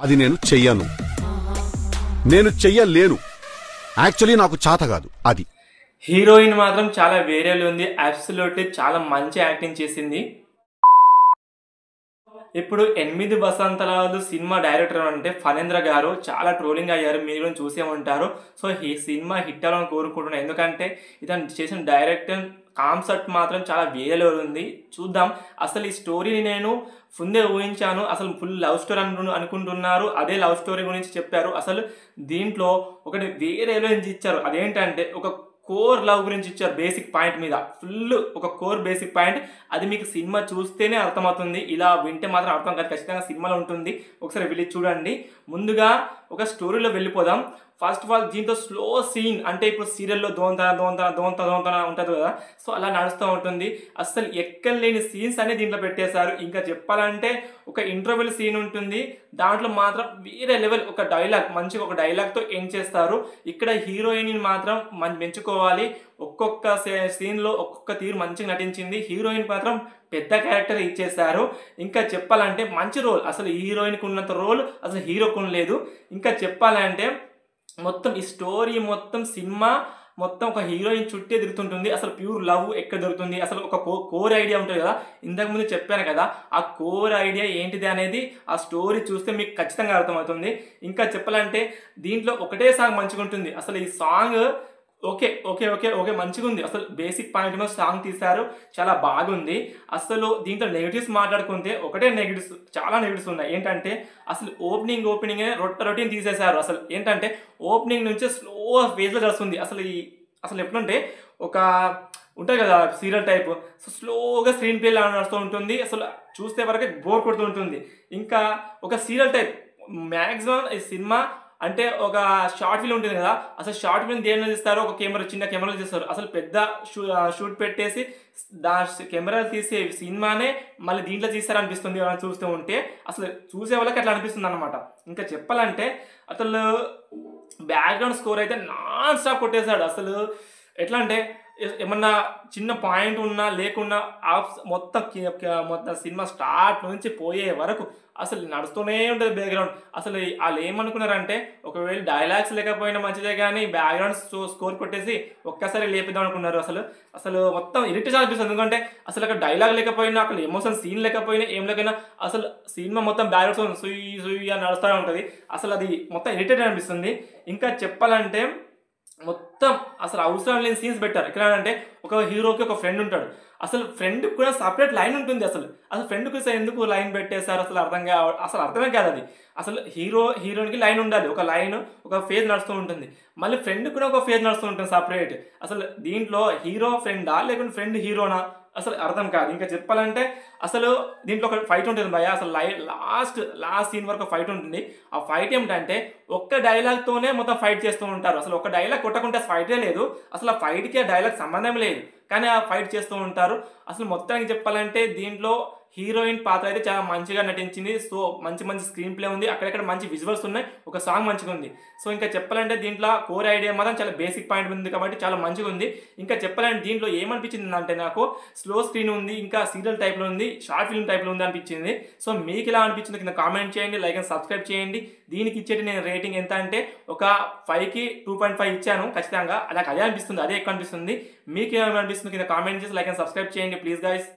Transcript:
అది నేను చెయ్యను, నేను చెయ్యలేను. యాక్చువల్లీ నాకు చేత కాదు అది. హీరోయిన్ మాత్రం చాలా వేరేలో ఉంది. అబ్సల్యూట్లీ చాలా మంచి యాక్టింగ్ చేసింది. ఇప్పుడు 8 వసంతాలు సినిమా డైరెక్టర్ అంటే ఫణేంద్ర గారు చాలా ట్రోలింగ్ అయ్యారు, మీరు చూసే ఉంటారు. సో ఈ సినిమా హిట్ అవ్వాలని కోరుకుంటున్నాను, ఎందుకంటే ఇతను చేసిన డైరెక్టర్ కాన్సెప్ట్ మాత్రం చాలా వేరేలో ఉంది. చూద్దాం. అసలు ఈ స్టోరీని నేను ముందే ఊహించాను, అసలు ఫుల్ లవ్ స్టోరీ అనుకుంటున్నారు, అదే లవ్ స్టోరీ గురించి చెప్పారు. అసలు దీంట్లో ఒకటి వేరేలో ఇచ్చారు, అదేంటంటే ఒక కోర్ లవ్ గురించి ఇచ్చారు. బేసిక్ పాయింట్ మీద ఫుల్ ఒక కోర్ బేసిక్ పాయింట్, అది మీకు సినిమా చూస్తేనే అర్థమవుతుంది, ఇలా వింటే మాత్రం అర్థం కాదు. ఖచ్చితంగా సినిమాలో ఉంటుంది, ఒకసారి వెళ్ళి చూడండి. ముందుగా ఒక స్టోరీలో వెళ్ళిపోదాం. ఫస్ట్ ఆఫ్ ఆల్ దీంతో స్లో సీన్, అంటే ఇప్పుడు సీరియల్లో దోంతన ఉంటుంది కదా, సో అలా నడుస్తూ ఉంటుంది. అసలు ఎక్కడ లేని సీన్స్ అనేది దీంట్లో పెట్టేశారు. ఇంకా చెప్పాలంటే ఒక ఇంటర్వెల్ సీన్ ఉంటుంది, దాంట్లో మాత్రం వేరే లెవెల్ ఒక డైలాగ్, మంచిగా ఒక డైలాగ్తో ఎండ్ చేస్తారు. ఇక్కడ హీరోయిన్ మాత్రం మెచ్చుకోవాలి. ఒక్కొక్క సీన్లో ఒక్కొక్క తీరు మంచిగా నటించింది. హీరోయిన్ మాత్రం పెద్ద క్యారెక్టర్ ఇచ్చేశారు. ఇంకా చెప్పాలంటే మంచి రోల్, అసలు హీరోయిన్కి ఉన్నంత రోల్ అసలు హీరోకు లేదు. ఇంకా చెప్పాలంటే మొత్తం ఈ స్టోరీ మొత్తం సినిమా మొత్తం ఒక హీరోయిన్ చుట్టే తిరుగుతుంటుంది. అసలు ప్యూర్ లవ్ ఎక్కడ దొరుకుతుంది, అసలు ఒక కోర్ ఐడియా ఉంటుంది కదా, ఇంతకుముందు చెప్పాను కదా, ఆ కోర్ ఐడియా ఏంటిది అనేది ఆ స్టోరీ చూస్తే మీకు ఖచ్చితంగా అర్థమవుతుంది. ఇంకా చెప్పాలంటే దీంట్లో ఒకటే సాంగ్ మంచిగా ఉంటుంది. అసలు ఈ song okay okay okay okay మంచిగా ఉంది. అసలు బేసిక్ పాయింట్ మీద సాంగ్ తీశారు, చాలా బాగుంది. అసలు దీంట్లో నెగిటివ్స్ మాట్లాడుకుంటే ఒకటే నెగిటివ్స్, చాలా నెగిటివ్స్ ఉన్నాయి. ఏంటంటే అసలు ఓపెనింగ్ రొటీన్ తీసేశారు. అసలు ఏంటంటే ఓపెనింగ్ నుంచి స్లో ఫేజ్లో నడుస్తుంది. అసలు ఎప్పుడంటే ఒక ఉంటుంది కదా సీరియల్ టైప్, సో స్లోగా స్క్రీన్ ప్లే నడుస్తూ ఉంటుంది. అసలు చూస్తే వరకే బోర్ కొడుతూ ఉంటుంది. ఇంకా ఒక సీరియల్ టైప్ మ్యాక్సిమం ఈ సినిమా అంటే ఒక షార్ట్ ఫిల్మ్ ఉంటుంది కదా, అసలు షార్ట్ ఫిల్మ్ దేనిలో తీస్తారు, ఒక చిన్న కెమెరాలు తీస్తారు. అసలు పెద్ద షూట్ పెట్టేసి కెమెరాలు తీసే సినిమానే మళ్ళీ దీంట్లో తీస్తారనిపిస్తుంది చూస్తూ ఉంటే. అసలు చూసే వాళ్ళకి అట్లా అనిపిస్తుంది అనమాట. ఇంకా చెప్పాలంటే అసలు బ్యాక్గ్రౌండ్ స్కోర్ అయితే నాన్ స్టాప్ కొట్టేశాడు. అసలు ఎట్లా అంటే ఏమన్నా చిన్న పాయింట్ ఉన్నా లేకున్నా మొత్తం సినిమా స్టార్ట్ నుంచి పోయే వరకు అసలు నడుస్తూనే ఉంటుంది బ్యాక్గ్రౌండ్. అసలు వాళ్ళు ఏమనుకున్నారంటే ఒకవేళ డైలాగ్స్ లేకపోయినా మంచిదే కానీ బ్యాక్గ్రౌండ్ స్కోర్ కొట్టేసి ఒక్కసారి లేపిద్దాం అనుకున్నారు. అసలు మొత్తం ఇరిటేషన్ అనిపిస్తుంది, ఎందుకంటే అసలు అక్కడ డైలాగ్ లేకపోయినా, అక్కడ ఎమోషన్ సీన్ లేకపోయినా, ఏం లేకపోయినా అసలు సినిమా మొత్తం బ్యాక్గ్రౌండ్ సుయ్యి అని నడుస్తూ ఉంటుంది. అసలు అది మొత్తం ఇరిటేట్ అనిపిస్తుంది. ఇంకా చెప్పాలంటే మొత్తం అసలు అవసరం లేని సీన్స్ పెట్టారు. ఎక్కడ అంటే ఒక హీరోకి ఒక ఫ్రెండ్ ఉంటాడు, అసలు ఫ్రెండ్ కూడా సపరేట్ లైన్ ఉంటుంది. అసలు ఫ్రెండ్కి ఎందుకు లైన్ పెట్టేశారు అసలు అర్థమే కాదు అది. అసలు హీరోయిన్కి లైన్ ఉండాలి, ఒక లైన్ ఒక ఫేజ్ నడుస్తూ ఉంటుంది, మళ్ళీ ఫ్రెండ్ కూడా ఒక ఫేజ్ నడుస్తూ ఉంటుంది సపరేట్. అసలు దీంట్లో హీరో ఫ్రెండా లేకుంటే ఫ్రెండ్ హీరోనా అసలు అర్థం కాదు. ఇంకా చెప్పాలంటే అసలు దీంట్లో ఒక ఫైట్ ఉంటుంది భయ, అసలు లాస్ట్ సీన్ వరకు ఫైట్ ఉంటుంది. ఆ ఫైట్ ఏమిటంటే ఒక్క డైలాగ్తోనే మొత్తం ఫైట్ చేస్తూ ఉంటారు. అసలు ఒక డైలాగ్ కొట్టకుంటే ఫైటే లేదు, అసలు ఆ ఫైట్కి ఆ డైలాగ్ సంబంధం లేదు, కానీ ఆ ఫైట్ చేస్తూ ఉంటారు. అసలు మొత్తానికి చెప్పాలంటే దీంట్లో హీరోయిన్ పాత్ర అయితే చాలా మంచిగా నటించింది. సో మంచి స్క్రీన్ ప్లే ఉంది, అక్కడక్కడ మంచి విజువల్స్ ఉన్నాయి, ఒక సాంగ్ మంచిగా ఉంది. సో ఇంకా చెప్పాలంటే దీంట్లో కోర్ ఐడియా మాత్రం చాలా బేసిక్ పాయింట్ ఉంది కాబట్టి చాలా మంచిగా ఉంది. ఇంకా చెప్పాలంటే దీంట్లో ఏమనిపించింది అంటే నాకు స్లో స్క్రీన్ ఉంది, ఇంకా సీరియల్ టైప్లో ఉంది, షార్ట్ ఫిల్మ్ టైప్లో ఉంది అనిపించింది. సో మీకు ఎలా అనిపించింది కింద కామెంట్ చేయండి, లైక్ అండ్ సబ్స్క్రైబ్ చేయండి. దీనికి ఇచ్చేటి నేను రేటింగ్ ఎంత అంటే ఒక 5కి 2.5 ఇచ్చాను ఖచ్చితంగా. నాకు అదే అనిపిస్తుంది, అదే ఎక్కువ అనిపిస్తుంది. మీకు ఏమనిపిస్తుంది కింద కామెంట్ చేసి లైక్ అండ్ సబ్స్క్రైబ్ చేయండి ప్లీజ్ గైస్.